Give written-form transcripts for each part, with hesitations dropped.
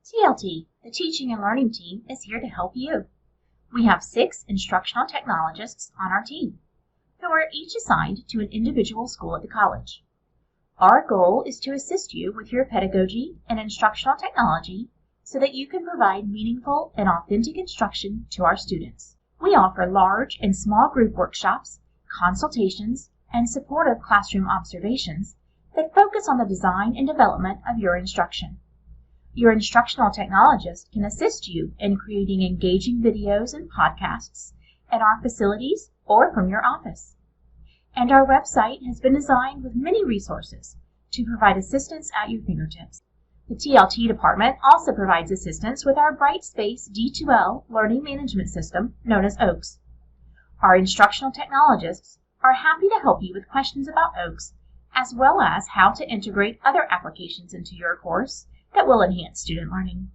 TLT, the Teaching and Learning Team, is here to help you. We have 6 instructional technologists on our team, who are each assigned to an individual school at the college. Our goal is to assist you with your pedagogy and instructional technology so that you can provide meaningful and authentic instruction to our students. We offer large and small group workshops, consultations, and supportive classroom observations that focus on the design and development of your instruction. Your instructional technologist can assist you in creating engaging videos and podcasts at our facilities or from your office. And our website has been designed with many resources to provide assistance at your fingertips. The TLT department also provides assistance with our Brightspace D2L learning management system known as OAKS. Our instructional technologists are happy to help you with questions about OAKS, as well as how to integrate other applications into your course that will enhance student learning.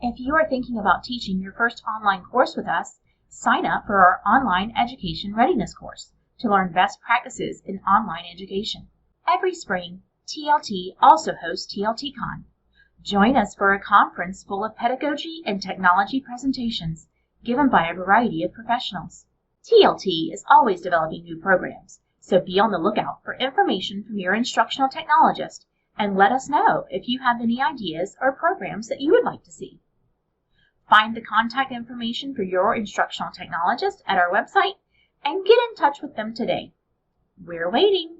If you are thinking about teaching your first online course with us, sign up for our online education readiness course to learn best practices in online education. Every spring, TLT also hosts TLT Con. Join us for a conference full of pedagogy and technology presentations given by a variety of professionals. TLT is always developing new programs, so be on the lookout for information from your instructional technologist and let us know if you have any ideas or programs that you would like to see. Find the contact information for your instructional technologist at our website and get in touch with them today. We're waiting.